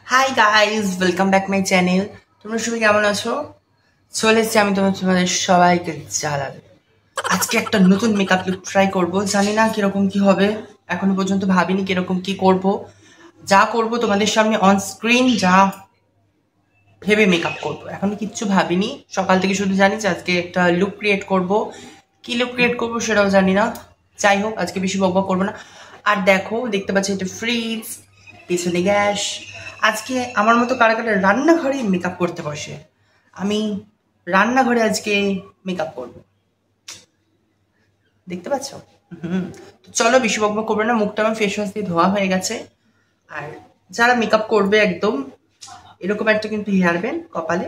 Hi guys, welcome back my channel. তোমরা সবাই কেমন আছো? চলে এসেছি আমি তোমাদের সবাইকে জ্বালাবে। আজকে একটা নতুন মেকআপ লুক ট্রাই করব। জানি না কিরকম কি হবে, এখনো পর্যন্ত ভাবিনি কিরকম কি করব। যা করব তোমাদের সামনে অন স্ক্রিন, যা ভেবে মেকআপ করব এখনো কিচ্ছু ভাবিনি। সকাল থেকে শুধু জানি যে আজকে একটা লুক ক্রিয়েট করব। কি লুক ক্রিয়েট করবো সেটাও জানি না। যাই হোক, আজকে বেশি বকবক করবো না। আর দেখো, দেখতে পাচ্ছি এটা ফ্রিজ, পেছনে গ্যাস। আজকে আমার মতো কারা কারা রান্নাঘরে মেকআপ করতে বসে, আমি রান্নাঘরে আজকে মেকআপ করব, দেখতে পাচ্ছ? হুম। তো চলো, বেশি বকবক করবো না। মুখটা আমার ফেস ওয়াশ দিয়ে ধোয়া হয়ে গেছে। আর যারা মেকআপ করবে একদম এরকম একটা কিন্তু হেয়ার ব্যান্ড কপালে,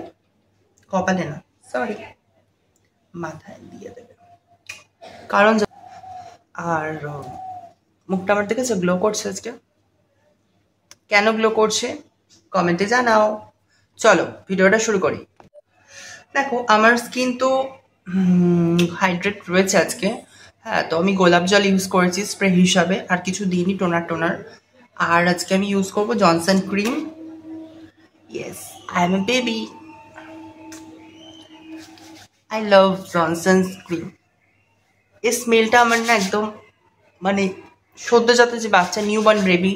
কপালে না সরি, মাথায় দিয়ে দেবে। কারণ আর মুখটা আমার দেখেছো গ্লো করছে আজকে। কেন গ্লো করছে কমেন্টে জানাও। চলো ভিডিওটা শুরু করি। দেখো, আমার স্কিন তো হাইড্রেট রয়েছে আজকে। হ্যাঁ, তো আমি গোলাপ জল ইউজ করেছি স্প্রে হিসাবে, আর কিছু দিইনি, টোনার টোনার। আর আজকে আমি ইউজ করব Johnson cream. Yes, I M A baby, I love Johnson cream. এই স্মেলটা আমার না একদম, মানে সদ্যজাত যে বাচ্চা নিউবর্ন বেবি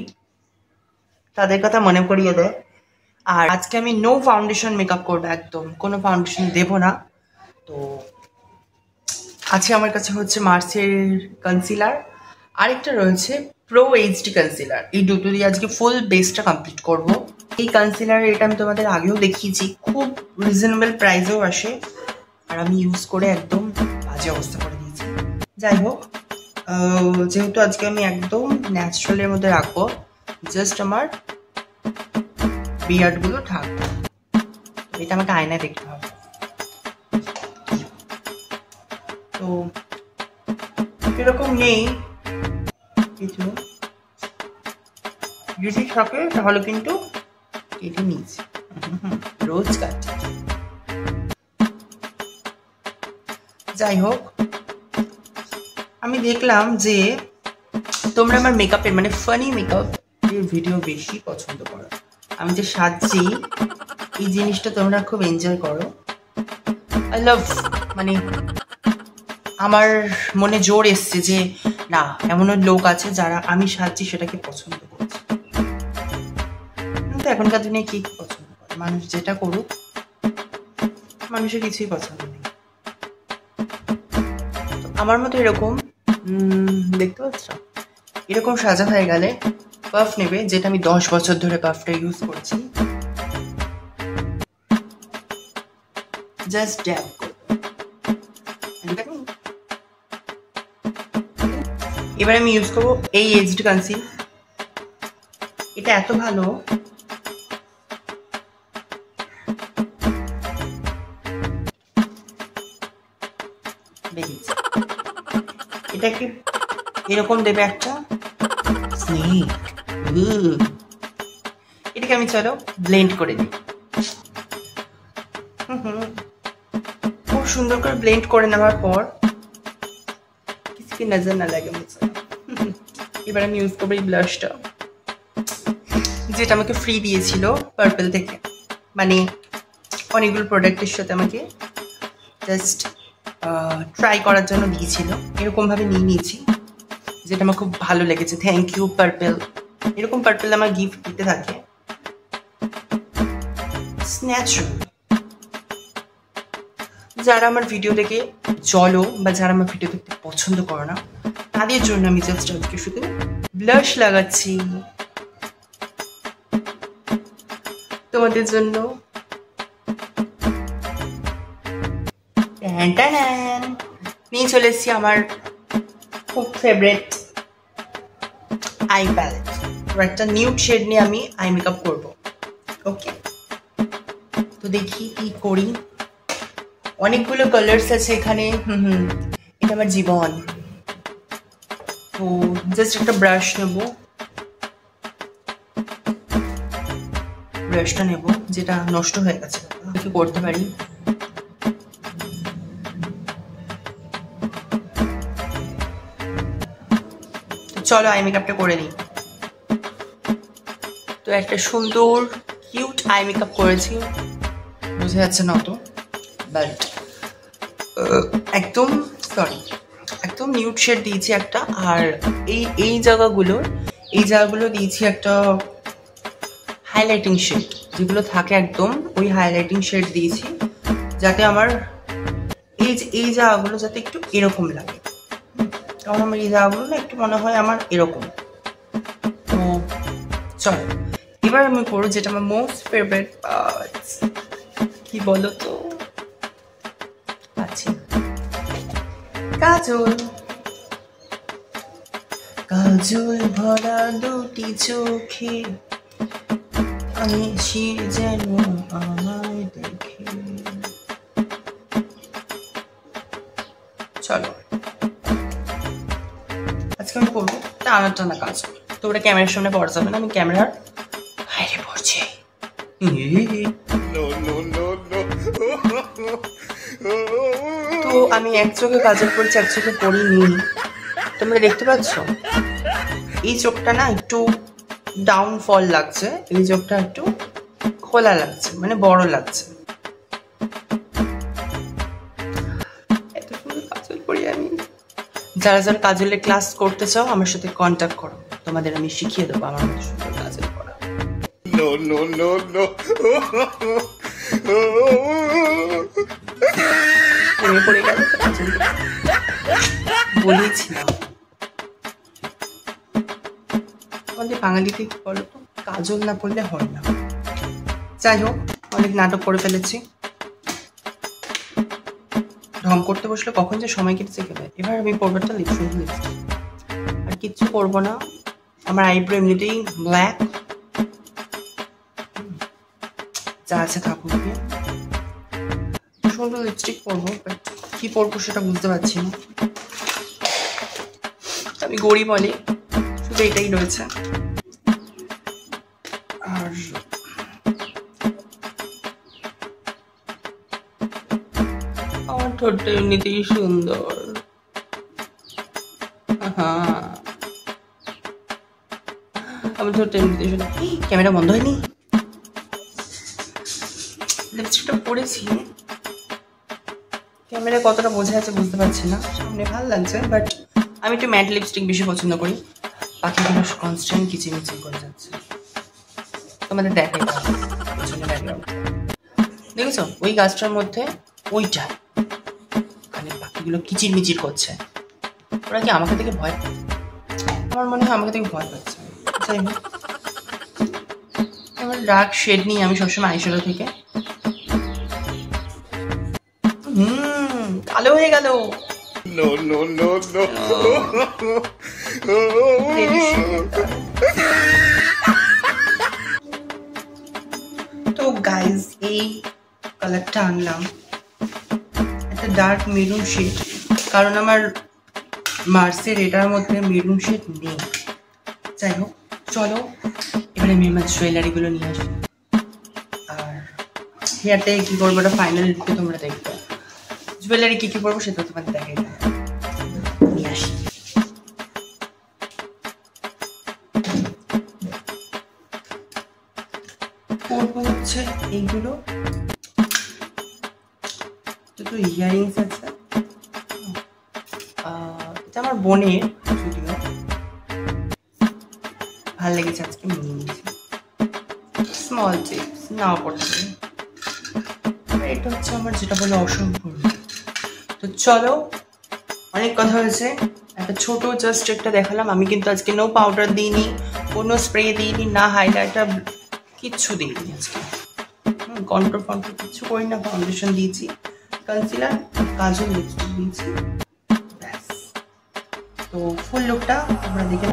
তাদের কথা মনে করিয়ে দেয়। আর আজকে আমি নো ফাউন্ডেশন মেকআপ করবো, একদম কোনো ফাউন্ডেশন দেবো না। তো আছে আমার কাছে হচ্ছে মার্সের কনসিলার, আরেকটা রয়েছে প্রো এইচডি কনসিলার। এই দুটো দিয়ে আজকে ফুল বেসটা কমপ্লিট করব। এই কনসিলার এটা আমি তোমাদের আগেও দেখিয়েছি, খুব রিজনেবল প্রাইসেও আসে, আর আমি ইউজ করে একদম বাজে অবস্থা করে দিয়েছি। যাই হোক, যেহেতু আজকে আমি একদম ন্যাচারালের মধ্যে রাখবো, জাস্ট আমার বিয়ার্ডগুলো ঢাকবো। এটা আমাকে আয়নায় দেখতে হবে। তো এরকম নেই কিছু, যদি থাকে তাহলে কিন্তু কেটে নিয়েছি, রোজ কাটছি। যাই হোক, আমি দেখলাম যে তোমরা আমার মেকআপের মানে ফানি মেকআপ ভিডিও বেশি পছন্দ করো। আমি যে সাজছি এই জিনিসটা তোমরা খুব এনজয় করো। আই লাভ, মানে আমার মনে জোর এসছে যে না, এমনও লোক আছে যারা আমি সাজছি সেটাকে পছন্দ করছে। কিন্তু এখনকার দিনে কি পছন্দ করে মানুষ, যেটা করুক মানুষের কিছুই পছন্দ নেই। আমার মতো এরকম দেখতে পাচ্ছ, এরকম সাজা হয়ে গেলে পাফ নেবে, যেটা আমি 10 বছর ধরে পাফটা ইউজ করছি। জাস্ট ড্যাব এবার আমি ইউজ করবো এই এইচডি কনসিল। এটা এত ভালো, দেখিয়েছি। এটাকে এরকম দেবে একটা স্নেক। এটাকে আমি চলো ব্লেন্ড করে দিই। খুব সুন্দর করে ব্লেন্ড করে নেওয়ার পর কিছু নজর না লাগে মুঝে। এবার আমি ইউজ করবো এই ব্লাশটা, যেটা আমাকে ফ্রি দিয়েছিল পার্পল থেকে। মানে অনেকগুলো প্রোডাক্টের সাথে আমাকে জাস্ট ট্রাই করার জন্য দিয়েছিল, এরকমভাবে নিয়ে নিয়েছি, যেটা আমার খুব ভালো লেগেছে। Thank you purple. এরকম পার্পল আমার গিফট দিতে থাকে। ন্যাচারাল। যারা আমার ভিডিও দেখে জলো বা যারা আমার ভিডিও দেখতে পছন্দ করো না, তাদের জন্য আমি জাস্ট আজকে শুধু ব্লাশ লাগাচ্ছি তোমাদের জন্য। নিয়ে চলে এসেছি আমার খুব ফেভারিট আই প্যালেট। একটা নিউড শেড নিয়ে আমি আই মেকআপ করবো। ওকে, তো দেখি কি করি। অনেকগুলো কালার্স আছে এখানে। এটা আমার জীবন। তো জাস্ট একটা ব্রাশ নেব, ব্রাশটা নেব যেটা নষ্ট হয়ে গেছে, কিছু করতে পারি। চলো আই মেকআপটা করে নিই। তো একটা সুন্দর কিউট আই মেকআপ করেছি, বোঝা যাচ্ছে না তো, বাট একদম একদম নিউড শেড দিয়েছি একটা। আর এই জায়গাগুলো দিয়েছি একটা হাইলাইটিং শেড, যেগুলো থাকে একদম ওই হাইলাইটিং শেড দিয়েছি, যাতে আমার এই জায়গাগুলো যাতে একটু এরকম লাগে। কারণ আমার এই জায়গাগুলো না একটু মনে হয় আমার এরকম। তো চলো এবার আমি করবো যেটা আমার মোস্ট ফেভারিট পার্ট, কি বলো তো, আচ্ছা কাজল। কাজল ভরা দুটি চোখে আমি যেন আমায় দেখে। চলো আজকে আমি করবো টানা কাজল। তো ওটা ক্যামেরার সামনে পড়া যাবে না, আমি ক্যামেরার বাইরে পড়ছি। তো আমি এক চোখে কাজল পড়ছি, এক চোখে পড়িনি। তোমরা দেখতে পাচ্ছ এই চোখটা না একটু ডাউনফল লাগছে, এই চোখটা একটু খোলা লাগছে, মানে বড় লাগছে। এত সুন্দর কাজল পড়ি আমি। যারা যারা কাজলের ক্লাস করতে চাও আমার সাথে কন্ট্যাক্ট করো, তোমাদের আমি শিখিয়ে দেবো আমার মতো সুন্দর কাজল পড়া। পড়ে গেল বলেছিলাম। আমাদের বাঙালিতে কি বলো তো, কাজল না পড়লে হয় না। যাই হোক, অনেক নাটক করে ফেলেছি, ঢং করতে বসলে কখন যে সময় কেটেছে গেলে। এবার আমি পরবো একটা লিপস্টিক, আর কিচ্ছু করবো না। আমার আইব্রো এমনিতেই ব্ল্যাক, যা আছে থাকুক। সুন্দর লিপস্টিক পরবো, বাট কি পরবো সেটা বুঝতে পারছি না। আমি গরিব অনেক, শুধু এটাই রয়েছে। আর আমার ঠোঁটটা এমনিতেই সুন্দর। আমার ঠোঁটটা এমনিতেই সুন্দর। ক্যামেরা বন্ধ হয়নি? লিপস্টিকটা পরেছি, ক্যামেরা কতটা বোঝা যাচ্ছে বুঝতে পারছি না। সামনে ভালো লাগছে, বাট আমি একটু ম্যাট লিপস্টিক বেশি পছন্দ করি। পাখিগুলো কনস্ট্যান্ট কিচিমিচি করে যাচ্ছে, তোমাদের দেখাই পেছনে ব্যাকগ্রাউন্ড দেখেছো? ওই গাছটার মধ্যে ওইটা মানে পাখিগুলো কিচিরমিচির করছে। ওরা কি আমাকে থেকে ভয় পাচ্ছে? আমার মনে হয় আমাকে থেকে ভয় পাচ্ছে। যাই হোক, আমার ডার্ক শেড নিয়ে আমি সবসময় আইশ্যাডো থেকে কালো হয়ে গেল। তো গাইজ এই কালারটা আনলাম, একটা ডার্ক মেরুন শেড, কারণ আমার মার্সের এটার মধ্যে মেরুন শেড নেই। যাই হোক, চলো এবারে আমি আমার জুয়েলারিগুলো নিয়ে আসি। আর হেয়ারটা কি করবো ওটা ফাইনাল লুকে তোমরা দেখবে। জুয়েলারি কি কি করবো সেটা তোমাদের দেখাই নিয়ে আসি। করবো হচ্ছে এইগুলো, দুটো ইয়ারিংস আছে, এটা আমার বোনের, যদিও ভাল লেগেছে আজকে নিয়ে নিয়েছি। স্মল টিপস না পড়তে, এটা হচ্ছে আমার যেটা বলে অসম্পূর্ণ। তো চলো, অনেক কথা হয়েছে, একটা ছোট জাস্ট একটা দেখালাম। আমি কিন্তু আজকে নো পাউডার দিইনি, কোনো স্প্রে দিইনি, না হাইলাইটার কিচ্ছু দিইনি আজকে। কন্ট্রোল কিচ্ছু করি না, ফাউন্ডেশন দিয়েছি, কনসিলার, কাজল, লিপস্টিক দিয়েছি, ব্যাস। তো ফুল লুকটা তোমরা দেখে